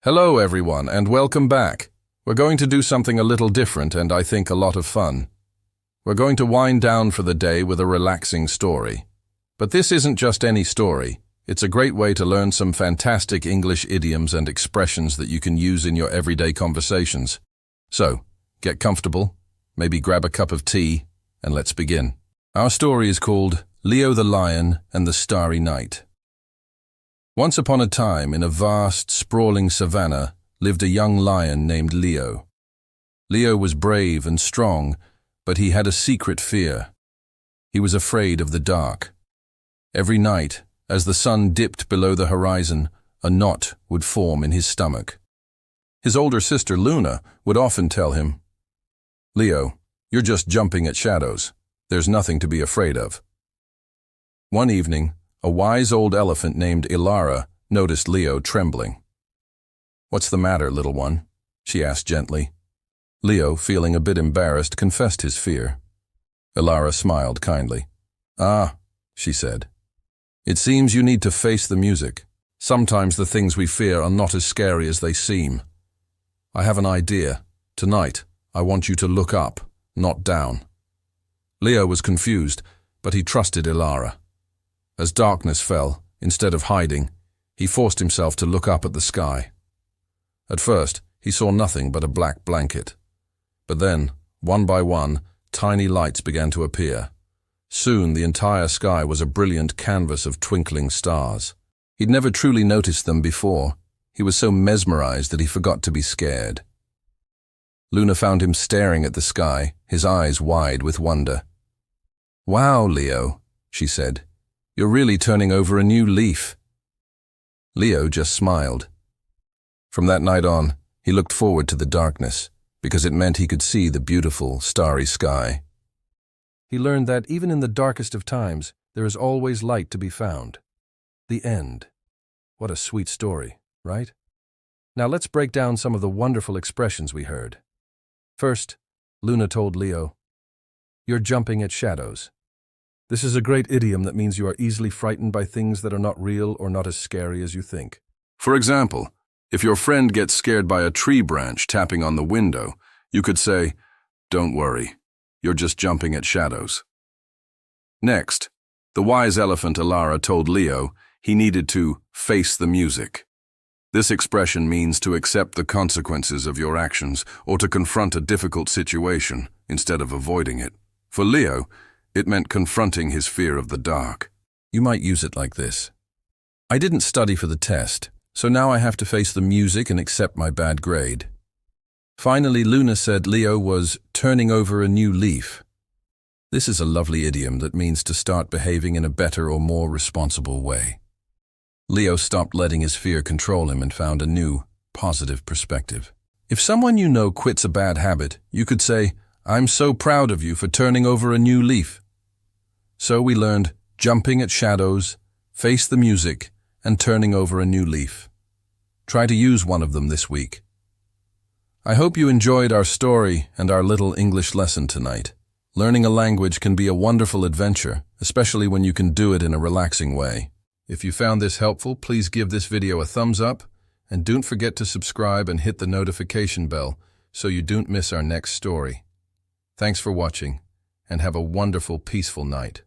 Hello everyone and welcome back. We're going to do something a little different and I think a lot of fun. We're going to wind down for the day with a relaxing story. But this isn't just any story. It's a great way to learn some fantastic English idioms and expressions that you can use in your everyday conversations. So, get comfortable, maybe grab a cup of tea, and let's begin. Our story is called Leo the Lion and the Starry Night. Once upon a time, in a vast, sprawling savanna, lived a young lion named Leo. Leo was brave and strong, but he had a secret fear. He was afraid of the dark. Every night, as the sun dipped below the horizon, a knot would form in his stomach. His older sister Luna would often tell him, "Leo, you're just jumping at shadows. There's nothing to be afraid of." One evening, a wise old elephant named Ilara noticed Leo trembling. "What's the matter, little one?" she asked gently. Leo, feeling a bit embarrassed, confessed his fear. Ilara smiled kindly. "Ah," she said, "it seems you need to face the music. Sometimes the things we fear are not as scary as they seem. I have an idea. Tonight, I want you to look up, not down." Leo was confused, but he trusted Ilara. As darkness fell, instead of hiding, he forced himself to look up at the sky. At first, he saw nothing but a black blanket. But then, one by one, tiny lights began to appear. Soon, the entire sky was a brilliant canvas of twinkling stars. He'd never truly noticed them before. He was so mesmerized that he forgot to be scared. Luna found him staring at the sky, his eyes wide with wonder. "Wow, Leo," she said. "You're really turning over a new leaf." Leo just smiled. From that night on, he looked forward to the darkness, because it meant he could see the beautiful, starry sky. He learned that even in the darkest of times, there is always light to be found. The end. What a sweet story, right? Now let's break down some of the wonderful expressions we heard. First, Luna told Leo, "You're jumping at shadows." This is a great idiom that means you are easily frightened by things that are not real or not as scary as you think. For example, if your friend gets scared by a tree branch tapping on the window, you could say, "Don't worry, you're just jumping at shadows." Next, the wise elephant Ilara told Leo he needed to face the music. This expression means to accept the consequences of your actions or to confront a difficult situation instead of avoiding it. For Leo, it meant confronting his fear of the dark. You might use it like this: "I didn't study for the test, so now I have to face the music and accept my bad grade." Finally, Luna said Leo was turning over a new leaf. This is a lovely idiom that means to start behaving in a better or more responsible way. Leo stopped letting his fear control him and found a new, positive perspective. If someone you know quits a bad habit, you could say, "I'm so proud of you for turning over a new leaf." So we learned jumping at shadows, face the music, and turning over a new leaf. Try to use one of them this week. I hope you enjoyed our story and our little English lesson tonight. Learning a language can be a wonderful adventure, especially when you can do it in a relaxing way. If you found this helpful, please give this video a thumbs up, and don't forget to subscribe and hit the notification bell so you don't miss our next story. Thanks for watching, and have a wonderful, peaceful night.